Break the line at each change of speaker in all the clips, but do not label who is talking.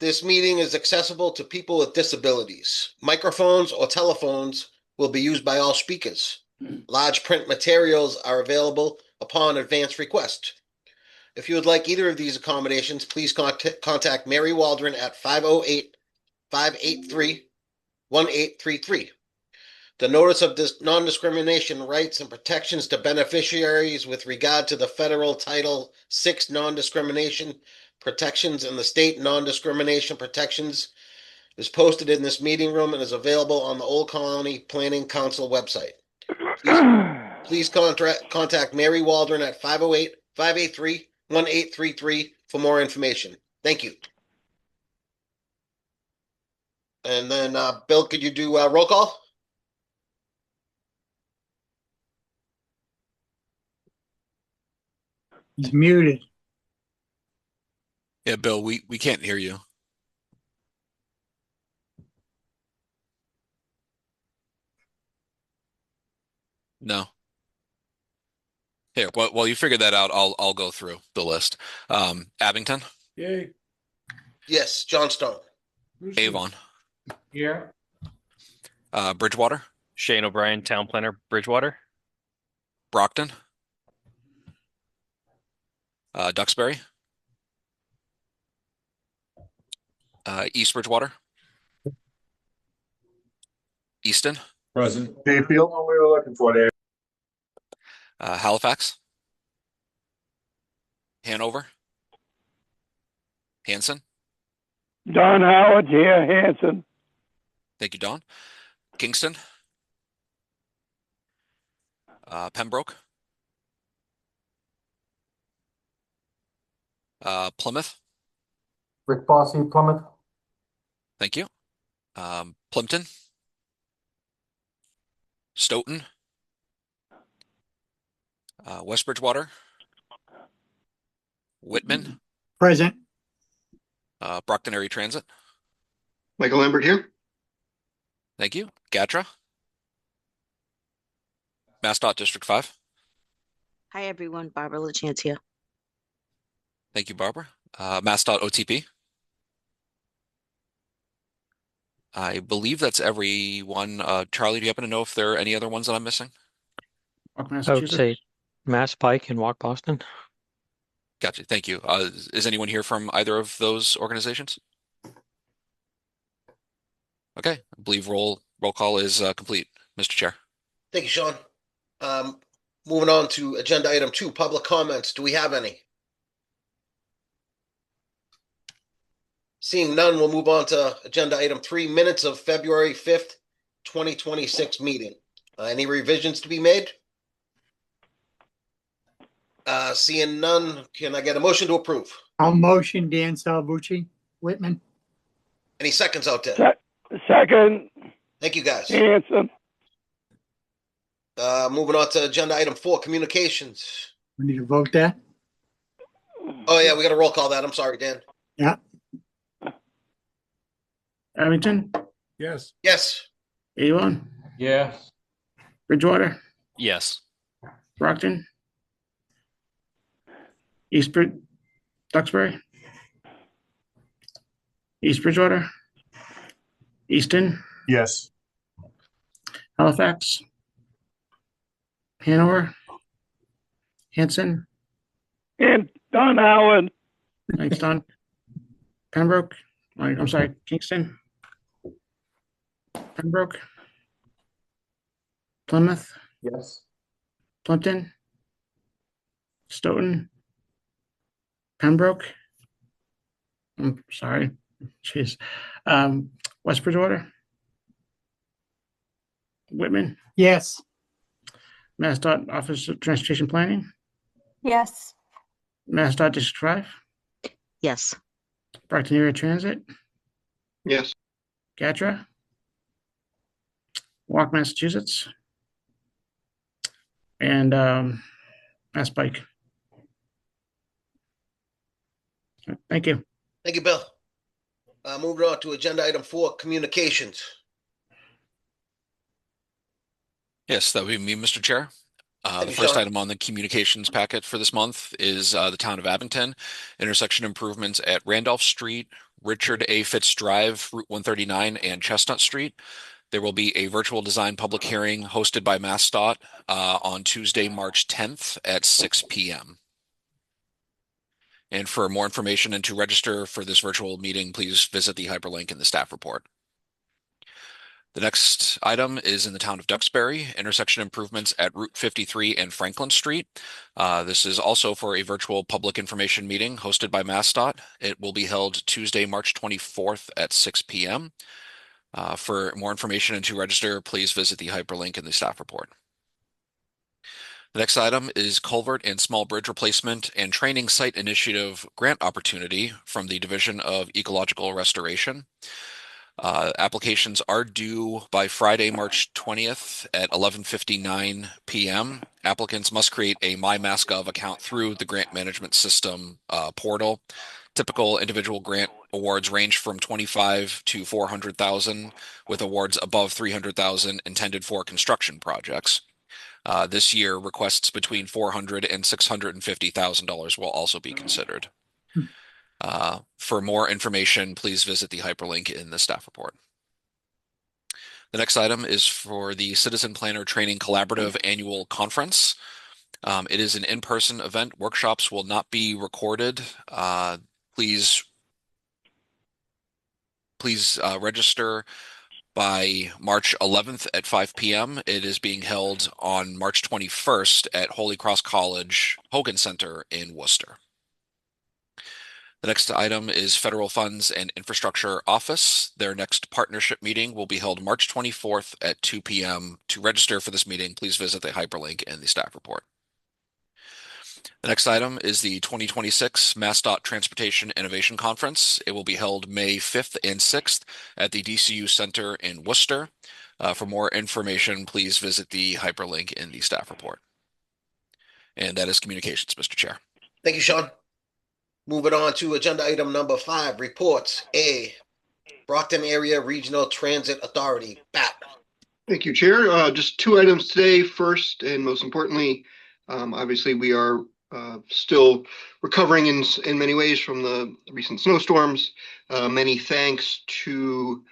This meeting is accessible to people with disabilities. Microphones or telephones will be used by all speakers. Large print materials are available upon advance request. If you would like either of these accommodations, please contact Mary Waldron at 508-583-1833. The notice of non-discrimination rights and protections to beneficiaries with regard to the federal Title VI non-discrimination protections and the state non-discrimination protections is posted in this meeting room and is available on the Old Colony Planning Council website. Please contact Mary Waldron at 508-583-1833 for more information. Thank you. And then, Bill, could you do roll call?
He's muted.
Yeah, Bill, we can't hear you. No. Here, while you figure that out, I'll go through the list. Abington,
Yay.
Yes, Johnstone.
Avon,
Here.
Bridgewater,
Shane O'Brien, Town Planner, Bridgewater.
Brockton, Duxbury, East Bridgewater, Easton,
Present.
Hayfield, what we were looking for there.
Halifax, Hanover, Hanson.
Don Howard here, Hanson.
Thank you, Don. Kingston, Pembroke, Plymouth.
Rick Bossy, Plymouth.
Thank you. Plimpton, Stoughton, West Bridgewater, Whitman,
Present.
Brockton Area Transit.
Michael Lambert here.
Thank you. Gatra, MassDOT District 5.
Hi, everyone. Barbara LaChance here.
Thank you, Barbara. MassDOT OTP. I believe that's everyone. Charlie, do you happen to know if there are any other ones that I'm missing?
Walk,
I would
Massachusetts.
say Mass Pike and Walk Boston.
Gotcha. Thank you. Is anyone here from either of those organizations? Okay. I believe roll call is complete, Mr. Chair.
Thank you, Sean. Moving on to agenda item 2, public comments. Do we have any? Seeing none, we'll move on to agenda item 3, minutes of February 5th, 2026 meeting. Any revisions to be made? Seeing none, can I get a motion to approve?
I'll motion Dan Salvucci, Whitman.
Any seconds out there?
Second,
Thank you, guys.
Hanson.
Moving on to agenda item 4, communications.
We need to vote that.
Oh, yeah, we got to roll call that. I'm sorry, Dan.
Yeah.
Abington,
Yes.
Yes.
Avon,
Yes.
Bridgewater,
Yes.
Brockton, Duxbury, East Bridgewater, Easton,
Yes.
Halifax, Hanover, Hanson,
And Don Howard.
thanks, Don. Pembroke, I'm sorry, Kingston, Pembroke, Plymouth,
Yes.
Plimpton, Stoughton, Pembroke, I'm sorry, jeez, West Bridgewater, Whitman,
Yes.
MassDOT Office of Transportation Planning,
Yes.
MassDOT District 5,
Yes.
Brockton Area Transit,
Yes.
Gatra, Walk, Massachusetts, and Mass Pike. Thank you.
Thank you, Bill. Moving on to agenda item 4, communications.
Yes, that would be me, Mr. Chair.
Thank
The
you,
first
Sean.
item on the communications packet for this month is the Town of Abington intersection improvements at Randolph Street, Richard A. Fitz Drive, Route 139, and Chestnut Street. There will be a virtual design public hearing hosted by MassDOT on Tuesday, March 10th at 6 p.m. And for more information and to register for this virtual meeting, please visit the hyperlink in the staff report. The next item is in the town of Duxbury, intersection improvements at Route 53 and Franklin Street. This is also for a virtual public information meeting hosted by MassDOT. It will be held Tuesday, March 24th at 6 p.m. For more information and to register, please visit the hyperlink in the staff report. The next item is culvert and small bridge replacement and training site initiative grant opportunity from the Division of Ecological Restoration. Applications are due by Friday, March 20th at 11:59 p.m. Applicants must create a MyMassGov account through the grant management system portal. Typical individual grant awards range from $25,000 to $400,000, with awards above $300,000 intended for construction projects. This year, requests between $400,000 and $650,000 will also be considered. For more information, please visit the hyperlink in the staff report. The next item is for the Citizen Planner Training Collaborative Annual Conference. It is an in-person event. Workshops will not be recorded. Please register by March 11th at 5 p.m. It is being held on March 21st at Holy Cross College Hogan Center in Worcester. The next item is Federal Funds and Infrastructure Office. Their next partnership meeting will be held March 24th at 2 p.m. To register for this meeting, please visit the hyperlink in the staff report. The next item is the 2026 MassDOT Transportation Innovation Conference. It will be held May 5th and 6th at the DCU Center in Worcester. For more information, please visit the hyperlink in the staff report. And that is communications, Mr. Chair.
Thank you, Sean. Moving on to agenda item number 5, reports. A, Brockton Area Regional Transit Authority, BAT.
Thank you, Chair. Just 2 items today. First, and most importantly, obviously we are still recovering in many ways from the recent snowstorms. Many thanks to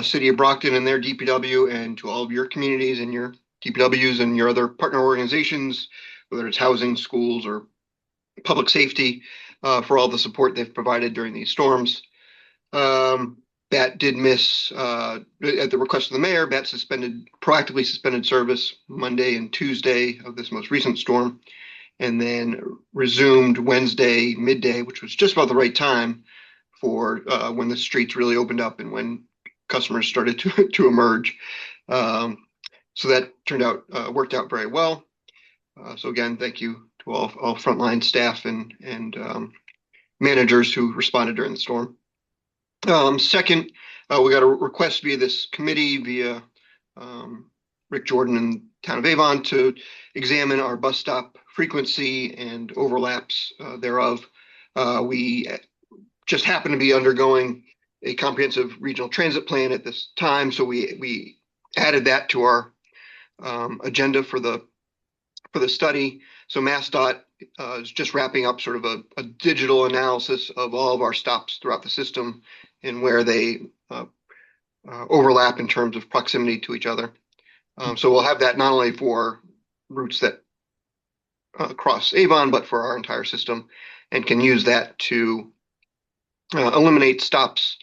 City of Brockton and their DPW, and to all of your communities and your DPWs and your other partner organizations, whether it's housing, schools, or public safety, for all the support they've provided during these storms. BAT did miss, at the request of the mayor, BAT proactively suspended service Monday and Tuesday of this most recent storm, and then resumed Wednesday midday, which was just about the right time for when the streets really opened up and when customers started to emerge. So that worked out very well. So again, thank you to all frontline staff and managers who responded during the storm. Second, we got a request via this committee, via Rick Jordan and Town of Avon, to examine our bus stop frequency and overlaps thereof. We just happen to be undergoing a comprehensive regional transit plan at this time, so we added that to our agenda for the study. So MassDOT is just wrapping up sort of a digital analysis of all of our stops throughout the system and where they overlap in terms of proximity to each other. So we'll have that not only for routes that cross Avon, but for our entire system, and can use that to eliminate stops,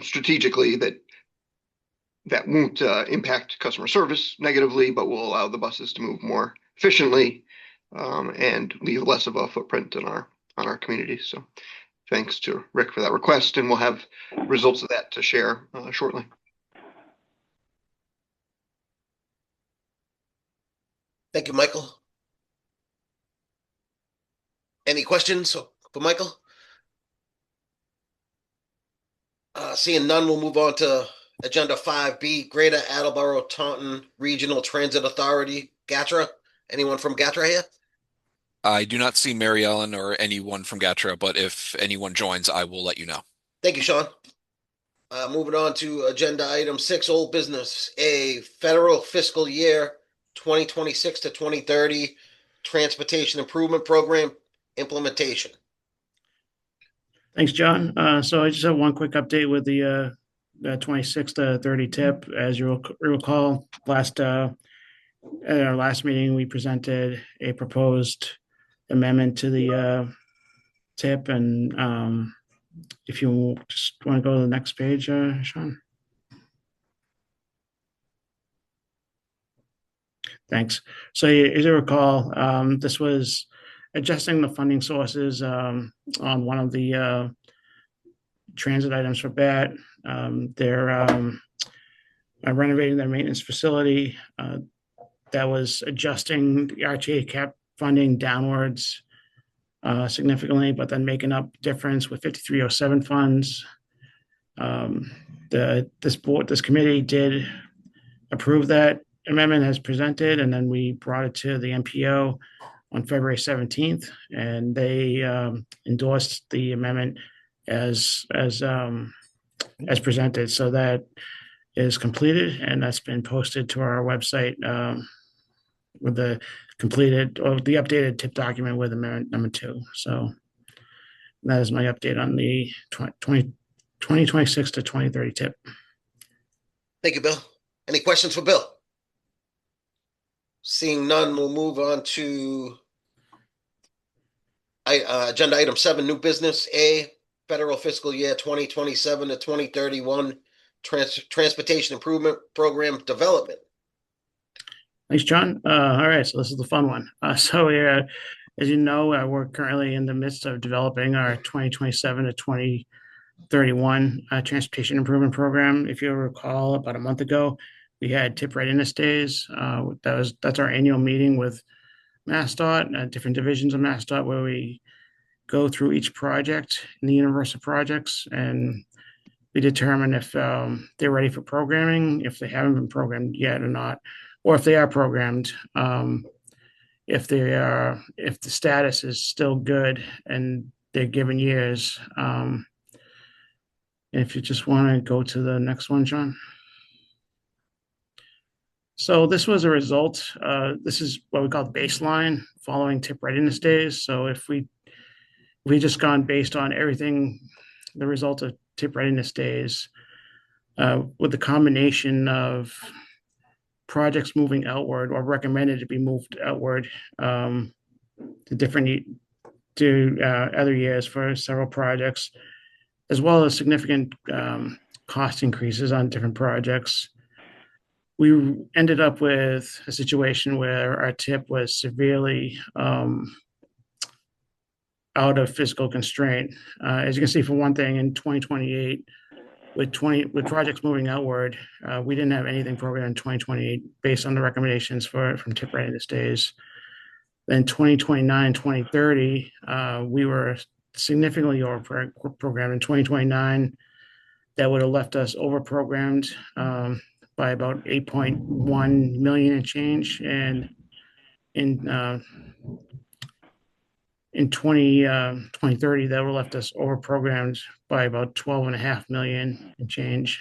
strategically that won't impact customer service negatively, but will allow the buses to move more efficiently and leave less of a footprint on our communities. So thanks to Rick for that request, and we'll have results of that to share shortly.
Thank you, Michael. Any questions for Michael? Seeing none, we'll move on to agenda 5B, Greater Attleboro Taunton Regional Transit Authority, GATRA. Anyone from GATRA here?
I do not see Mary Ellen or anyone from GATRA, but if anyone joins, I will let you know.
Thank you, Sean. Moving on to agenda item 6, old business. A federal fiscal year 2026 to 2030 Transportation Improvement Program implementation.
Thanks, John. So I just have one quick update with the 26 to 30 tip. As you recall, at our last meeting, we presented a proposed amendment to the tip. And if you just want to go to the next page, Sean. Thanks. So as you recall, this was adjusting the funding sources on one of the transit items for BAT. They're renovating their maintenance facility. That was adjusting the RTA cap funding downwards significantly, but then making up difference with 5307 funds. This committee did approve that amendment as presented, and then we brought it to the MPO on February 17th, and they endorsed the amendment as presented. So that is completed, and that's been posted to our website with the completed or the updated tip document with amendment number 2. So that is my update on the 2026 to 2030 tip.
Thank you, Bill. Any questions for Bill? Seeing none, we'll move on to agenda item 7, new business. A, federal fiscal year 2027 to 2031 transportation improvement program development.
Thanks, John. All right, so this is the fun one. As you know, we're currently in the midst of developing our 2027 to 2031 transportation improvement program. If you recall, about a month ago, we had tip readiness days. That's our annual meeting with MassDOT, different divisions of MassDOT, where we go through each project in the universe of projects, and we determine if they're ready for programming, if they haven't been programmed yet or not, or if they are programmed, if the status is still good and they're given years. If you just want to go to the next one, John. So this was a result. This is what we call the baseline following tip readiness days. So if we just gone based on everything, the result of tip readiness days, with the combination of projects moving outward or recommended to be moved outward to other years for several projects, as well as significant cost increases on different projects, we ended up with a situation where our tip was severely out of fiscal constraint. As you can see, for one thing, in 2028, with projects moving outward, we didn't have anything programmed in 2028 based on the recommendations from tip readiness days. Then 2029, 2030, we were significantly over programmed. In 2029, that would have left us over programmed by about 8.1 million and change, and in 2030, that would have left us over programmed by about 12.5 million and change.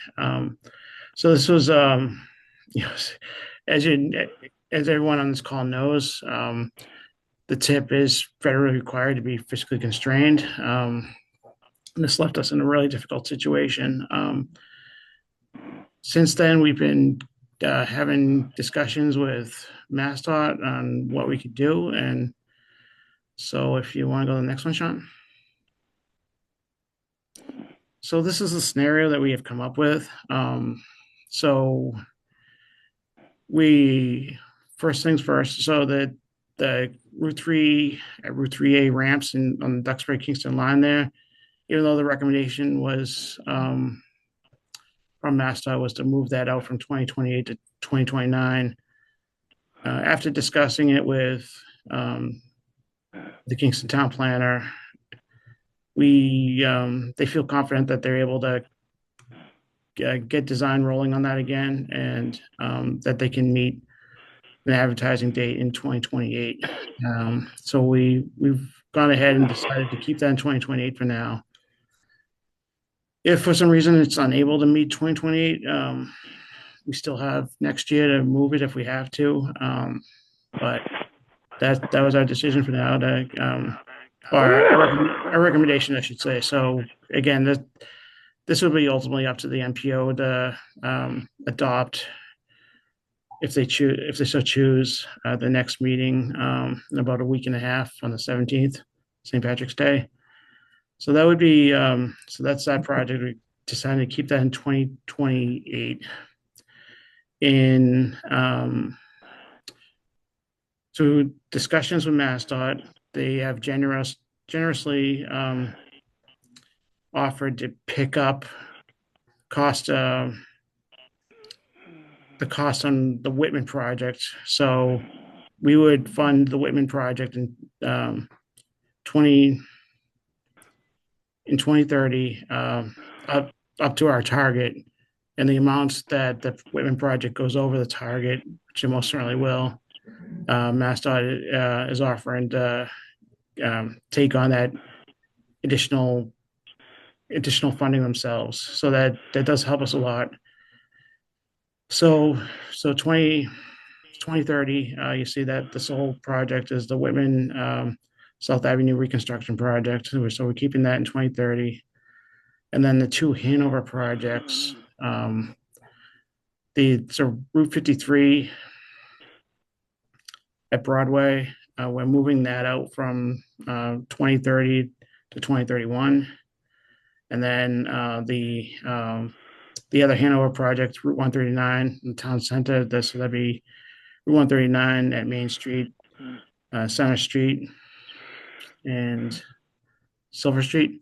So this was, as everyone on this call knows, the tip is federally required to be fiscally constrained. This left us in a really difficult situation. Since then, we've been having discussions with MassDOT on what we could do. And so if you want to go to the next one, Sean. So this is the scenario that we have come up with. So first things first, so the Route 3A ramps on the Duxbury-Kingston line there, even though the recommendation was from MassDOT was to move that out from 2028 to 2029. After discussing it with the Kingston Town Planner, they feel confident that they're able to get design rolling on that again, and that they can meet the advertising date in 2028. So we've gone ahead and decided to keep that in 2028 for now. If for some reason it's unable to meet 2028, we still have next year to move it if we have to. But that was our decision for now, to or a recommendation, I should say. So again, this would be ultimately up to the MPO to adopt if they so choose, the next meeting in about a week and a half on the 17th, St. Patrick's Day. So that would be so that's that project. We decided to keep that in 2028. In so discussions with MassDOT, they have generously offered to pick up the cost on the Whitman project. So we would fund the Whitman project in 2030 up to our target, and the amounts that the Whitman project goes over the target, which it most certainly will. MassDOT is offering to take on that additional funding themselves, so that does help us a lot. So 2030, you see that this whole project is the Whitman South Avenue reconstruction project. So we're keeping that in 2030. And then the two Hanover projects, so Route 53 at Broadway, we're moving that out from 2030 to 2031. And then the other Hanover project, Route 139 in Town Center, so that'd be Route 139 at Main Street, Center Street, and Silver Street.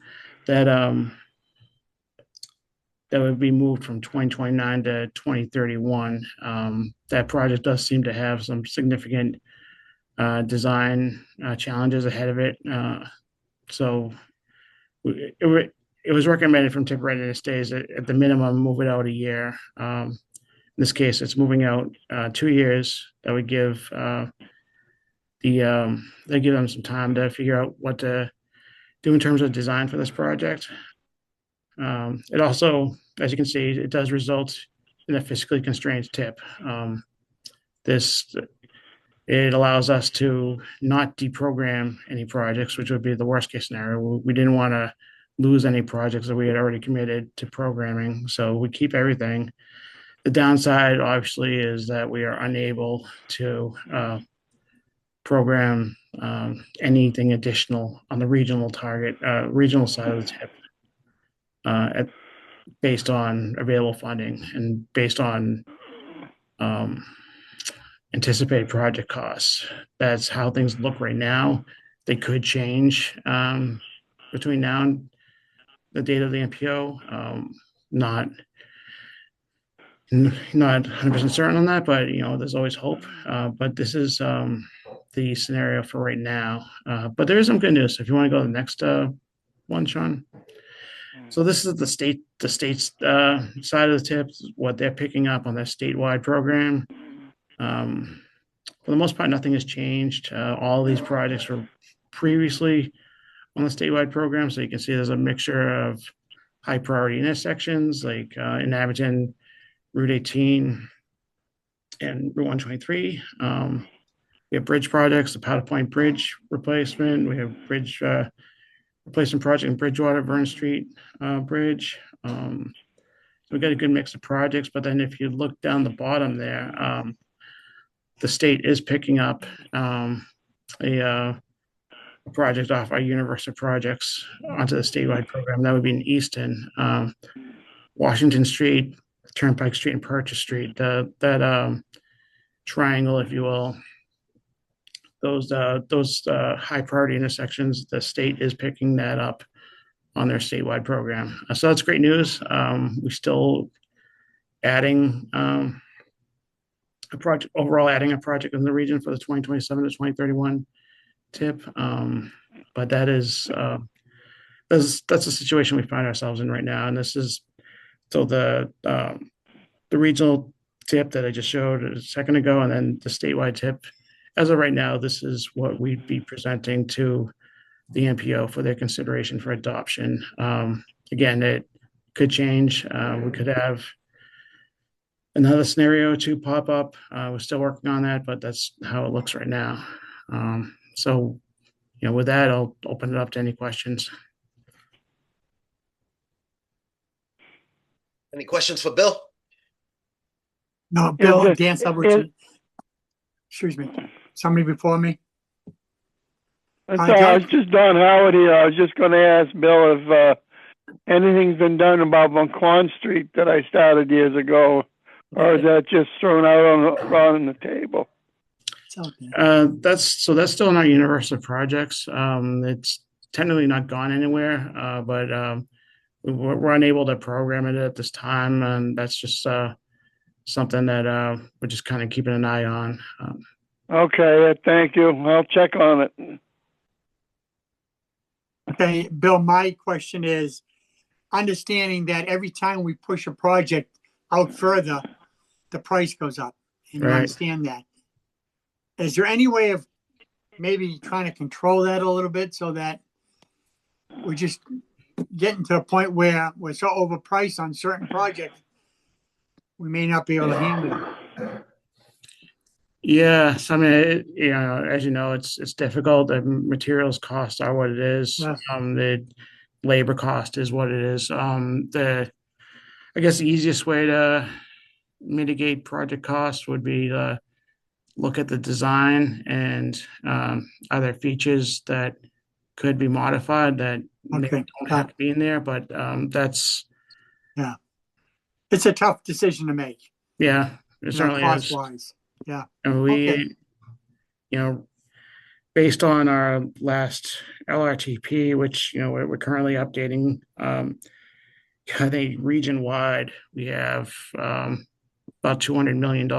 That would be moved from 2029 to 2031. That project does seem to have some significant design challenges ahead of it. So it was recommended from Tip Readiness Days that at the minimum move it out a year. In this case, it's moving out 2 years. That would give they give them some time to figure out what to do in terms of design for this project. It also, as you can see, it does result in a fiscally constrained tip. It allows us to not deprogram any projects, which would be the worst case scenario. We didn't want to lose any projects that we had already committed to programming, so we keep everything. The downside, obviously, is that we are unable to program anything additional on the regional side of the tip. Based on available funding and based on anticipated project costs. That's how things look right now. They could change between now and the date of the MPO. Not 100% certain on that, but there's always hope. But this is the scenario for right now. But there is some good news. If you want to go to the next one, Sean. So this is the state's side of the tip, what they're picking up on their statewide program. For the most part, nothing has changed. All of these projects were previously on the statewide program, so you can see there's a mixture of high priority intersections like in Abington, Route 18, and Route 123. We have bridge projects, the Powder Point Bridge replacement. We have bridge replacement project in Bridgewater, Vernon Street Bridge. So we got a good mix of projects, but then if you look down the bottom there, the state is picking up a project off our universe of projects onto the statewide program. That would be in Easton, Washington Street, Turnpike Street, and Purchase Street. That triangle, if you will. Those high priority intersections, the state is picking that up on their statewide program. So that's great news. We're still adding a project in the region for the 2027 to 2031 tip. But that's the situation we find ourselves in right now. And this is so the regional tip that I just showed a second ago, and then the statewide tip. As of right now, this is what we'd be presenting to the MPO for their consideration for adoption. Again, it could change. We could have another scenario to pop up. We're still working on that, but that's how it looks right now. So with that, I'll open it up to any questions.
Any questions for Bill?
No, Bill,
Is it-
Dan Salvucci. Excuse me. Somebody before me?
That's
Hi,
all.
Doug.
It's just Don Howard here. I was just going to ask Bill if anything's been done about McQuon Street that I started years ago, or is that just thrown out on the table?
It's out there.
That's still in our universe of projects. It's technically not gone anywhere, but we're unable to program it at this time, and that's just something that we're just kind of keeping an eye on.
Okay, thank you. I'll check on it.
Okay, Bill, my question is, understanding that every time we push a project out further, the price goes up, and you
Right.
understand that. Is there any way of maybe trying to control that a little bit so that we're just getting to a point where we're so overpriced on certain projects, we may not be able to handle it?
Yeah, so I mean, as you know, it's difficult. The materials cost are what it is.
Yes.
The labor cost is what it is. I guess the easiest way to mitigate project costs would be to look at the design and are there features that could be modified that maybe
Okay.
don't have to be in there, but that's
It's a tough decision to make,
yeah, it certainly
cost
is.
wise.
And we,
Okay.
Based on our last LRTP, which, we're currently updating, I think region wide, we have about $200 million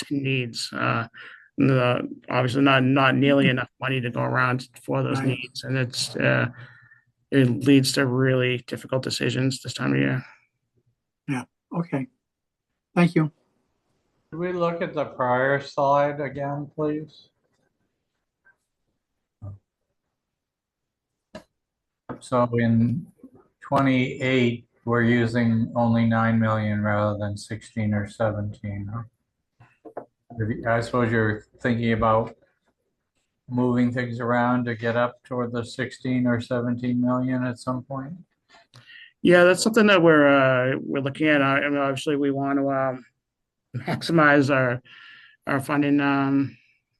in needs. Obviously not nearly enough money to go around for those
Right.
needs. And it leads to really difficult decisions this time of year.
Okay. Thank you.
Could we look at the prior slide again, please? So in 28, we're using only 9 million rather than 16 or 17. Huh? I suppose you're thinking about moving things around to get up toward the 16 or 17 million at some point?
Yeah, that's something that we're looking at. I mean, obviously, we want to maximize our funding,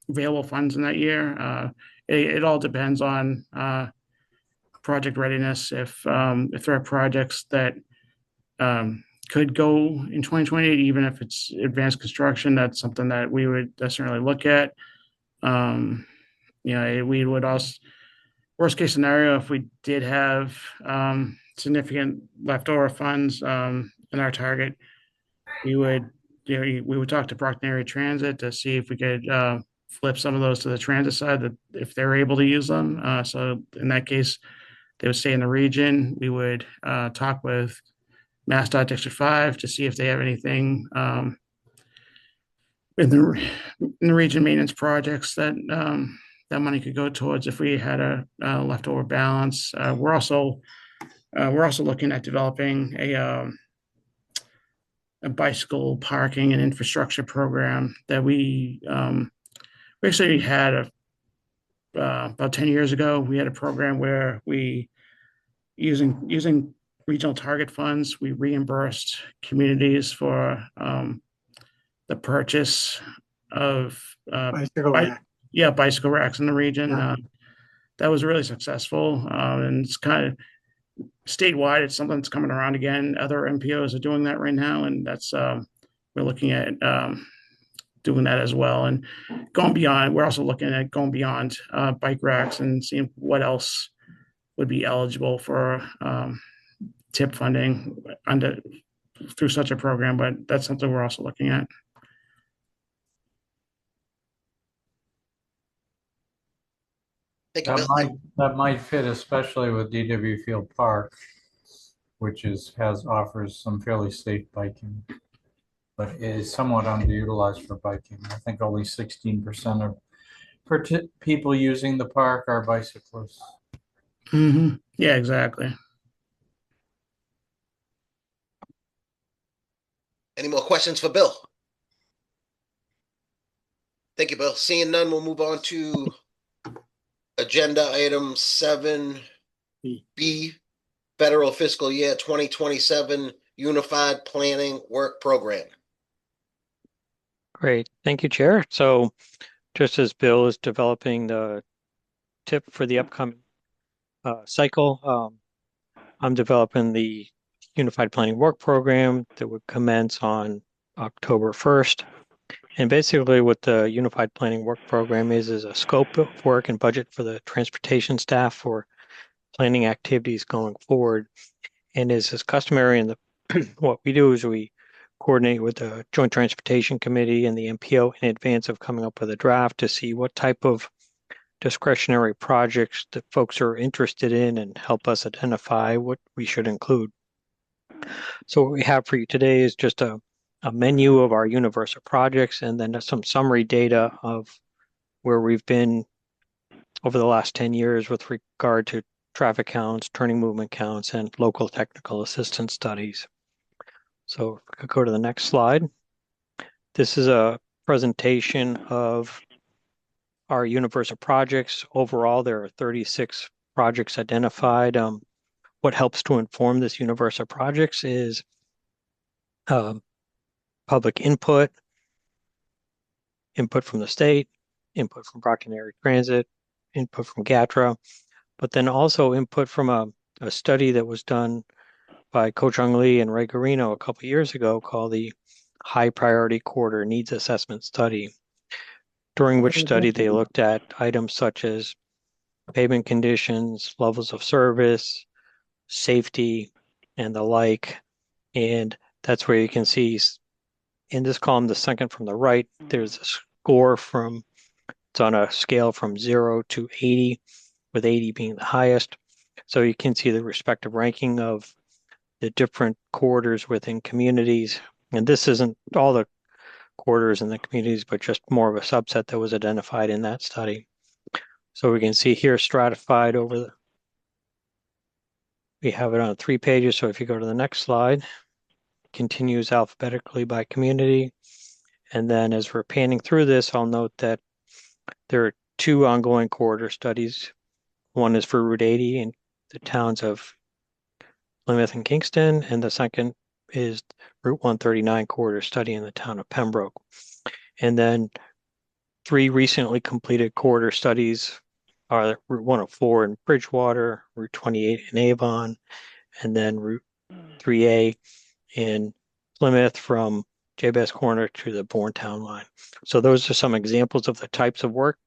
available funds in that year. It all depends on project readiness. If there are projects that could go in 2028, even if it's advanced construction, that's something that we would certainly look at. We would also, worst case scenario, if we did have significant leftover funds in our target, we would talk to Brockton Area Transit to see if we could flip some of those to the transit side, that if they're able to use them. So in that case, they would stay in the region. We would talk with MassDOT District 5 to see if they have anything in the region maintenance projects that that money could go towards if we had a leftover balance. We're also looking at developing a bicycle parking and infrastructure program that we actually had about 10 years ago. We had a program where we, using regional target funds, we reimbursed communities for the purchase of
Bicycle rack.
bicycle racks in the region.
Yeah.
That was really successful, and it's kind of statewide. It's something that's coming around again. Other MPOs are doing that right now, and that's we're looking at doing that as well. And going beyond, we're also looking at going beyond bike racks and seeing what else would be eligible for TIP funding through such a program. But that's something we're also looking at.
Thank you, Bill.
That might fit especially with DW Field Park, which offers some fairly safe biking, but is somewhat underutilized for biking. I think only 16% of people using the park are bicyclists.
Mm-hmm. Yeah, exactly.
Any more questions for Bill? Thank you, Bill. Seeing none, we'll move on to agenda item 7B, federal fiscal year 2027 Unified Planning Work Program.
Great. Thank you, Chair. So just as Bill is developing the tip for the upcoming cycle, I'm developing the Unified Planning Work Program that would commence on October 1st. And basically what the Unified Planning Work Program is a scope of work and budget for the transportation staff for planning activities going forward. And as is customary in the what we do is we coordinate with the Joint Transportation Committee and the MPO in advance of coming up with a draft to see what type of discretionary projects that folks are interested in and help us identify what we should include. So what we have for you today is just a menu of our universe of projects and then some summary data of where we've been over the last 10 years with regard to traffic counts, turning movement counts, and local technical assistance studies. So if we could go to the next slide. This is a presentation of our universe of projects. Overall, there are 36 projects identified. What helps to inform this universe of projects is public input from the state, input from Brockton Area Transit, input from GATRA, but then also input from a study that was done by Ko-Chung Lee and Ray Garino a couple of years ago called the High Priority Corridor Needs Assessment Study, during which study they looked at items such as pavement conditions, levels of service, safety, and the like. And that's where you can see in this column, the second from the right, there's a score it's on a scale from 0 to 80, with 80 being the highest. So you can see the respective ranking of the different corridors within communities. And this isn't all the corridors in the communities, but just more of a subset that was identified in that study. So we can see here stratified we have it on 3 pages. So if you go to the next slide, continues alphabetically by community. And then as we're panning through this, I'll note that there are 2 ongoing corridor studies. One is for Route 80 in the towns of Plymouth and Kingston, and the second is Route 139 corridor study in the town of Pembroke. And then 3 recently completed corridor studies are Route 104 in Bridgewater, Route 28 in Avon, and then Route 3A in Plymouth from Jabez Corner to the Bourne Town line. So those are some examples of the types of work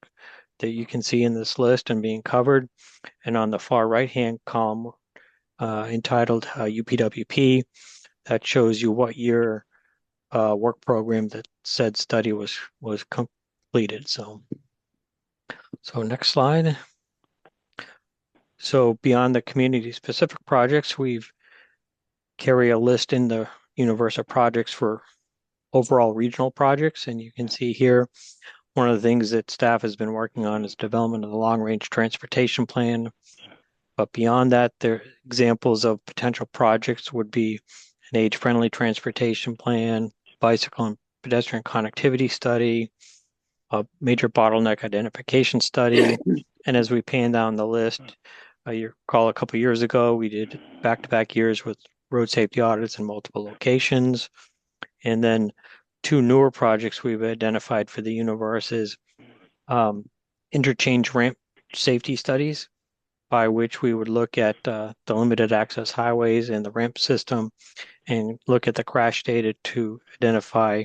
that you can see in this list and being covered. And on the far right-hand column, entitled UPWP, that shows you what year work program that said study was completed. So next slide. So beyond the community-specific projects, we've carry a list in the universe of projects for overall regional projects. And you can see here, one of the things that staff has been working on is development of the long-range transportation plan. But beyond that, there examples of potential projects would be an age-friendly transportation plan, bicycle and pedestrian connectivity study, a major bottleneck identification study. And as we pan down the list, you recall a couple of years ago, we did back-to-back years with road safety audits in multiple locations. And then 2 newer projects we've identified for the universe is interchange ramp safety studies, by which we would look at the limited access highways and the ramp system and look at the crash data to identify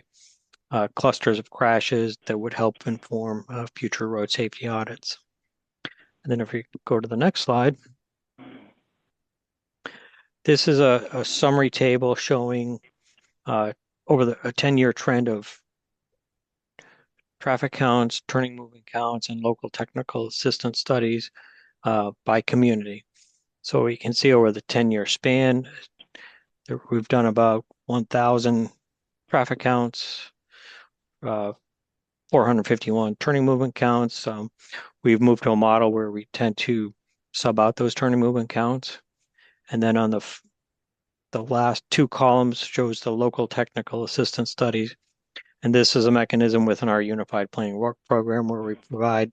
clusters of crashes that would help inform future road safety audits. And then if we go to the next slide, this is a summary table showing over a 10-year trend of traffic counts, turning movement counts, and local technical assistance studies by community. So we can see over the 10-year span, we've done about 1,000 traffic counts, 451 turning movement counts. We've moved to a model where we tend to sub out those turning movement counts. And then on the last 2 columns shows the local technical assistance studies, And this is a mechanism within our Unified Planning Work Program where we provide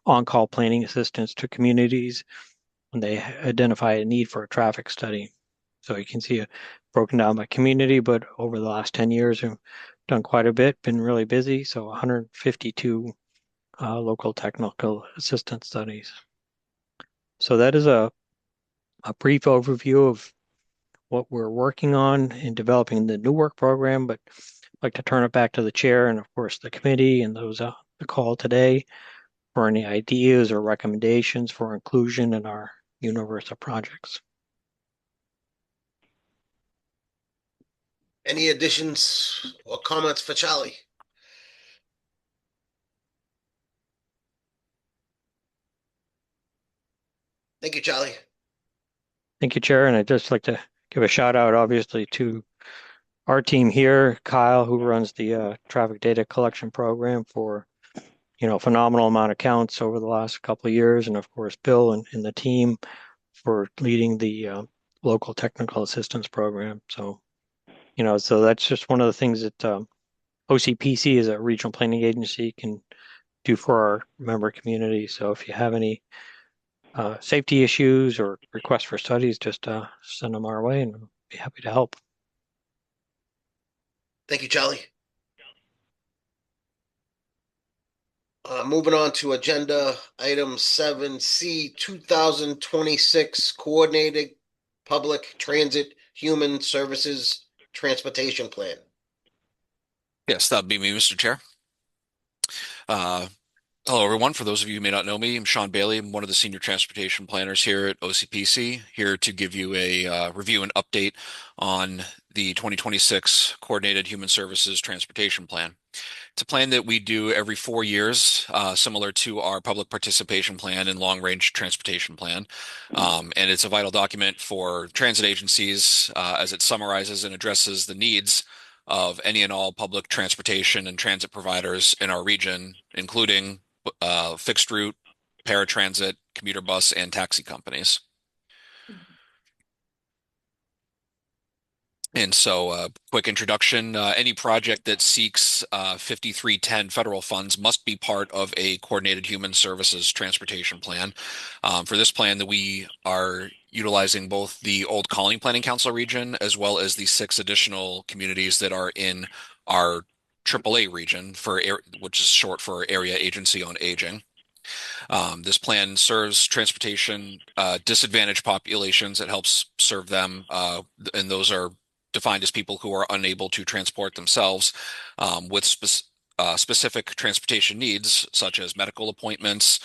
on-call planning assistance to communities when they identify a need for a traffic study. So you can see it broken down by community, but over the last 10 years, we've done quite a bit, been really busy. So 152 local technical assistance studies. So that is a brief overview of what we're working on in developing the new work program, but I'd like to turn it back to the chair and of course the committee and those on the call today for any ideas or recommendations for inclusion in our universe of projects.
Any additions or comments for Charlie? Thank you, Charlie.
Thank you, Chair. And I'd just like to give a shout out, obviously, to our team here, Kyle, who runs the traffic data collection program for, phenomenal amount of counts over the last couple of years. And of course, Bill and the team for leading the local technical assistance program. So, so that's just one of the things that OCPC as a regional planning agency can do for our member community. So if you have any safety issues or requests for studies, just send them our way and we'll be happy to help.
Thank you, Charlie. Moving on to agenda item 7C, 2026 Coordinated Public Transit Human Services Transportation Plan.
Yes, that'd be me, Mr. Chair. Hello, everyone. For those of you who may not know me, I'm Sean Bailey. I'm one of the senior transportation planners here at OCPC, here to give you a review and update on the 2026 Coordinated Human Services Transportation Plan. It's a plan that we do every 4 years, similar to our public participation plan and long-range transportation plan. And it's a vital document for transit agencies as it summarizes and addresses the needs of any and all public transportation and transit providers in our region, including fixed route, paratransit, commuter bus, and taxi companies. And so, quick introduction, any project that seeks 5310 federal funds must be part of a coordinated human services transportation plan. For this plan, that we are utilizing both the Old Colony Planning Council region as well as the 6 additional communities that are in our AAA region, which is short for Area Agency on Aging. This plan serves transportation disadvantaged populations. It helps serve them, and those are defined as people who are unable to transport themselves with specific transportation needs, such as medical appointments,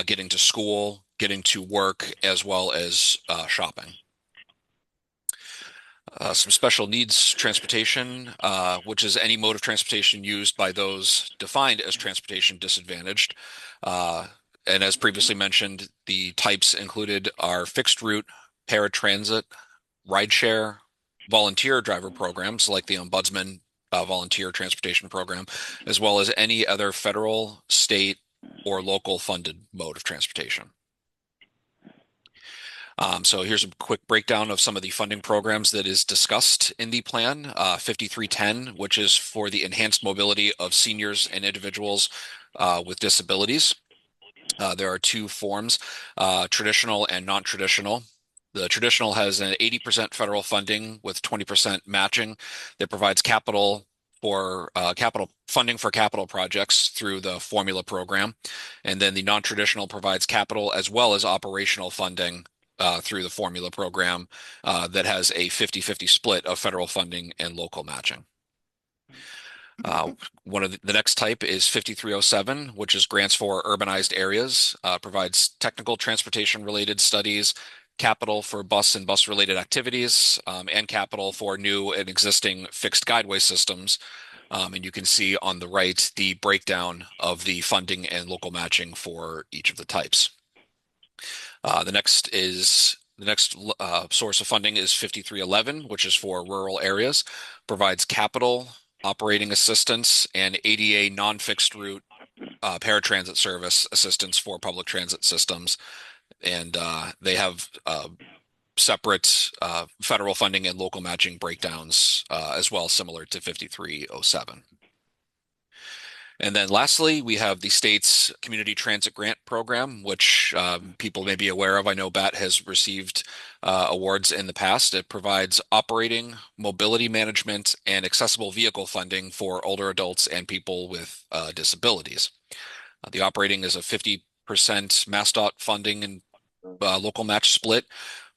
getting to school, getting to work, as well as shopping. Some special needs transportation, which is any mode of transportation used by those defined as transportation disadvantaged. And as previously mentioned, the types included are fixed route, paratransit, rideshare, volunteer driver programs like the Ombudsman Volunteer Transportation Program, as well as any other federal, state, or local funded mode of transportation. So here's a quick breakdown of some of the funding programs that is discussed in the plan. 5310, which is for the enhanced mobility of seniors and individuals with disabilities. There are 2 forms, traditional and non-traditional. The traditional has an 80% federal funding with 20% matching that provides capital for capital funding for capital projects through the formula program. And then the non-traditional provides capital as well as operational funding through the formula program that has a 50-50 split of federal funding and local matching. One of the next type is 5307, which is grants for urbanized areas, provides technical transportation related studies, capital for bus and bus related activities, and capital for new and existing fixed guideway systems. And you can see on the right the breakdown of the funding and local matching for each of the types. The next source of funding is 5311, which is for rural areas, provides capital, operating assistance, and ADA non-fixed route paratransit service assistance for public transit systems. And they have separate federal funding and local matching breakdowns as well, similar to 5307. And then lastly, we have the state's Community Transit Grant Program, which people may be aware of. I know BAT has received awards in the past. It provides operating, mobility management, and accessible vehicle funding for older adults and people with disabilities. The operating is a 50% MassDOT funding and local match split.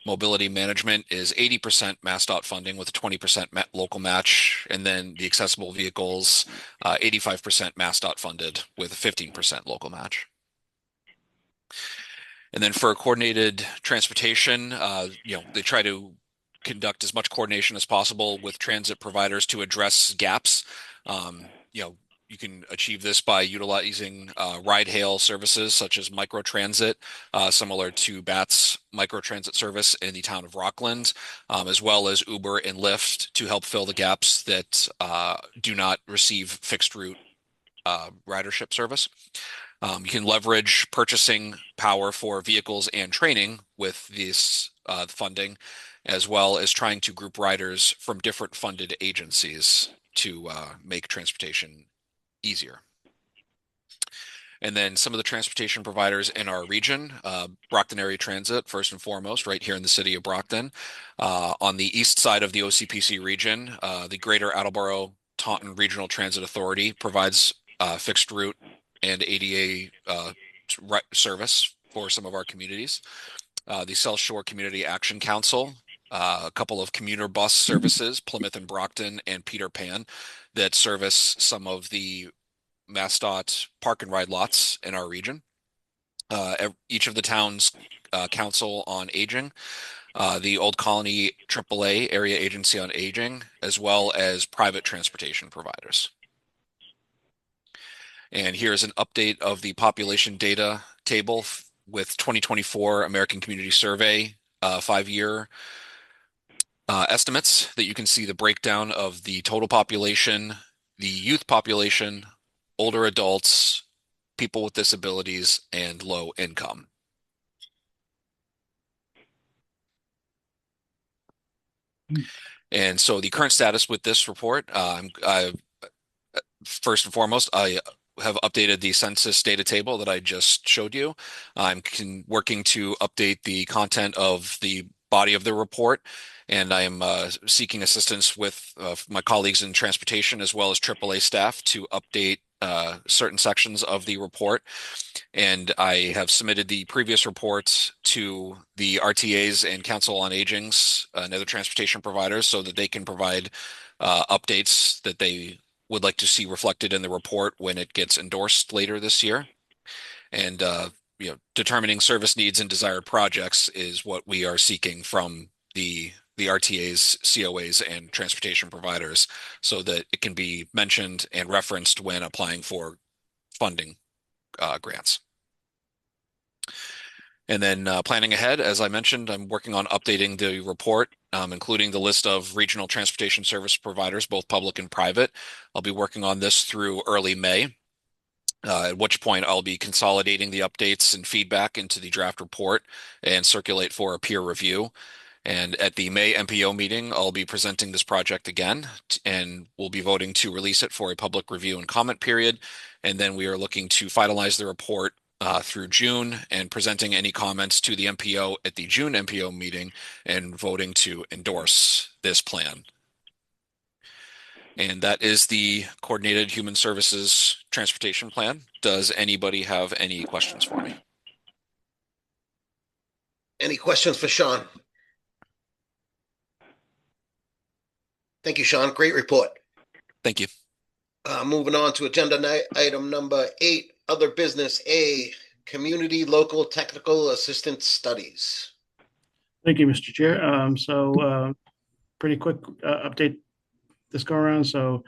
Mobility management is 80% MassDOT funding with a 20% local match, and then the accessible vehicles, 85% MassDOT funded with a 15% local match. And then for coordinated transportation, they try to conduct as much coordination as possible with transit providers to address gaps. You can achieve this by utilizing ride-hail services such as microtransit, similar to BAT's microtransit service in the town of Rockland, as well as Uber and Lyft to help fill the gaps that do not receive fixed route ridership service. You can leverage purchasing power for vehicles and training with this funding, as well as trying to group riders from different funded agencies to make transportation easier. And then some of the transportation providers in our region, Brockton Area Transit, first and foremost, right here in the city of Brockton. On the east side of the OCPC region, the Greater Attleboro Taunton Regional Transit Authority provides fixed route and ADA service for some of our communities. The South Shore Community Action Council, a couple of commuter bus services, Plymouth and Brockton and Peter Pan, that service some of the MassDOT park and ride lots in our region. Each of the towns council on aging, the Old Colony AAA Area Agency on Aging, as well as private transportation providers. And here's an update of the population data table with 2024 American Community Survey 5-year estimates that you can see the breakdown of the total population, the youth population, older adults, people with disabilities, and low income. And so the current status with this report, first and foremost, I have updated the census data table that I just showed you. I'm working to update the content of the body of the report, and I am seeking assistance with my colleagues in transportation as well as AAA staff to update certain sections of the report. And I have submitted the previous reports to the RTAs and Council on Aging's and other transportation providers so that they can provide updates that they would like to see reflected in the report when it gets endorsed later this year. And determining service needs and desired projects is what we are seeking from the RTAs, COAs, and transportation providers so that it can be mentioned and referenced when applying for funding grants. And then planning ahead, as I mentioned, I'm working on updating the report, including the list of regional transportation service providers, both public and private. I'll be working on this through early May, at which point I'll be consolidating the updates and feedback into the draft report and circulate for a peer review. And at the May MPO meeting, I'll be presenting this project again, and we'll be voting to release it for a public review and comment period. And then we are looking to finalize the report through June and presenting any comments to the MPO at the June MPO meeting and voting to endorse this plan. And that is the Coordinated Human Services Transportation Plan. Does anybody have any questions for me?
Any questions for Sean? Thank you, Sean. Great report.
Thank you.
Moving on to agenda item number 8, other business A, community local technical assistance studies.
Thank you, Mr. Chair. Pretty quick update this go around. So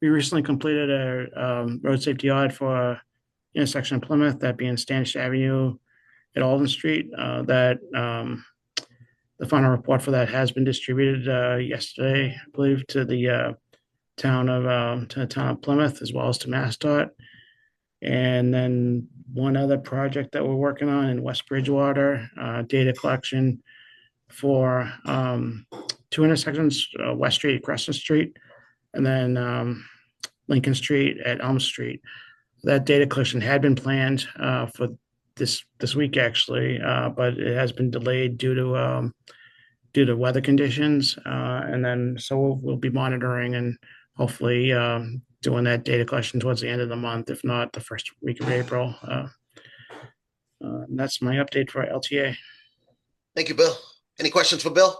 we recently completed a road safety audit for intersection of Plymouth, that being Standish Avenue at Alden Street. The final report for that has been distributed yesterday, I believe, to the town of Plymouth as well as to MassDOT. And then one other project that we're working on in West Bridgewater, data collection for 2 intersections, West Street, Crescent Street, and then Lincoln Street at Elm Street. That data collection had been planned for this week actually, but it has been delayed due to weather conditions. And then so we'll be monitoring and hopefully doing that data collection towards the end of the month, if not the first week of April. And that's my update for LTA.
Thank you, Bill. Any questions for Bill?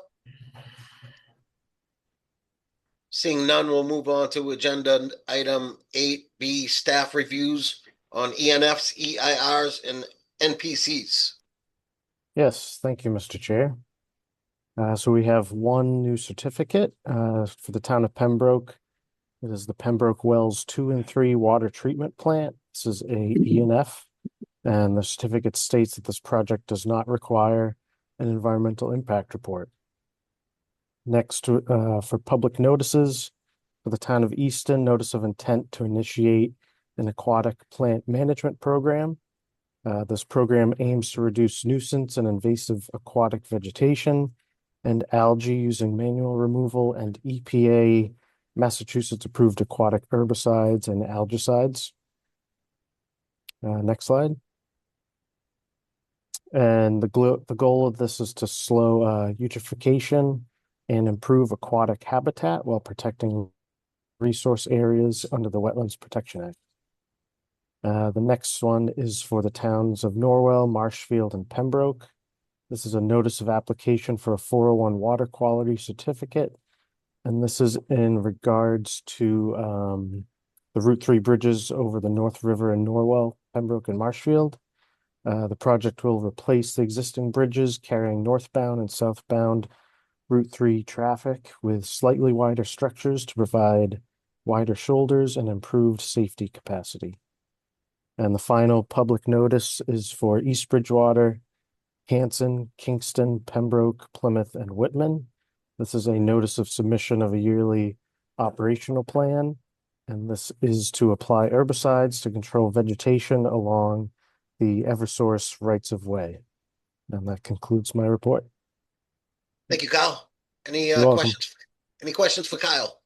Seeing none, we'll move on to agenda item 8B, staff reviews on ENFs, EIRs, and NPCs.
Yes, thank you, Mr. Chair. So we have one new certificate for the town of Pembroke. It is the Pembroke Wells 2 and 3 water treatment plant. This is a ENF, and the certificate states that this project does not require an environmental impact report. Next, for public notices, for the town of Easton, notice of intent to initiate an aquatic plant management program. This program aims to reduce nuisance and invasive aquatic vegetation and algae using manual removal and EPA Massachusetts approved aquatic herbicides and algicides. Next slide. And the goal of this is to slow eutrophication and improve aquatic habitat while protecting resource areas under the Wetlands Protection Act. The next one is for the towns of Norwell, Marshfield, and Pembroke. This is a notice of application for a 401 water quality certificate. And this is in regards to the Route 3 bridges over the North River in Norwell, Pembroke, and Marshfield. The project will replace the existing bridges carrying northbound and southbound Route 3 traffic with slightly wider structures to provide wider shoulders and improved safety capacity. And the final public notice is for East Bridgewater, Hanson, Kingston, Pembroke, Plymouth, and Whitman. This is a notice of submission of a yearly operational plan, and this is to apply herbicides to control vegetation along the Eversource rights of way. And that concludes my report.
Thank you, Kyle. Any
You're welcome.
questions? Any questions for Kyle?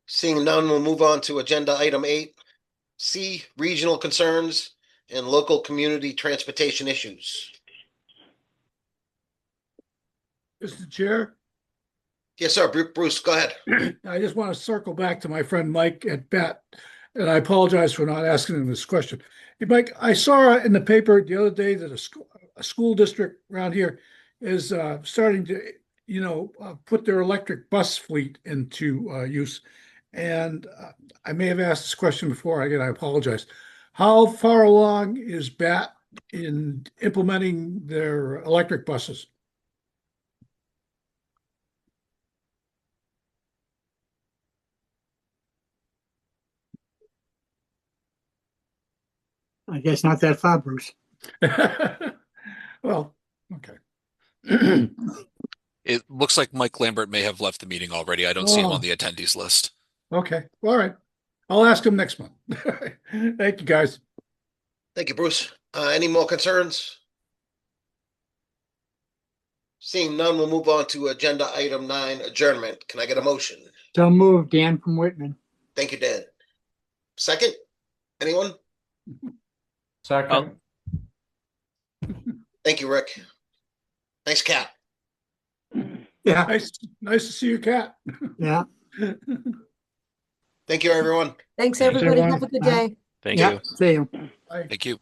Seeing none, we'll move on to agenda item 8C, regional concerns and local community transportation issues.
Mr. Chair,
Yes, sir. Bruce, go ahead.
I just want to circle back to my friend Mike at BAT, and I apologize for not asking him this question. Hey, Mike, I saw in the paper the other day that a school district around here is starting to, put their electric bus fleet into use. And I may have asked this question before. Again, I apologize. How far along is BAT in implementing their electric buses?
I guess not that far, Bruce.
Well, okay.
It looks like Mike Lambert may have left the meeting already. I don't see him
Oh.
on the attendees list.
Okay, all right. I'll ask him next month. Thank you, guys.
Thank you, Bruce. Any more concerns? Seeing none, we'll move on to agenda item 9, adjournment. Can I get a motion?
So moved, Dan from Whitman.
Thank you, Dan. Second? Anyone?
Second.
Thank you, Rick. Thanks, Kat.
Yeah,
Nice to see you, Kat.
yeah.
Thank you, everyone.
Thanks,
Thanks,
everybody.
everyone.
Have a good day.
Thank
Yeah,
you.
see you.
Bye.
Thank you.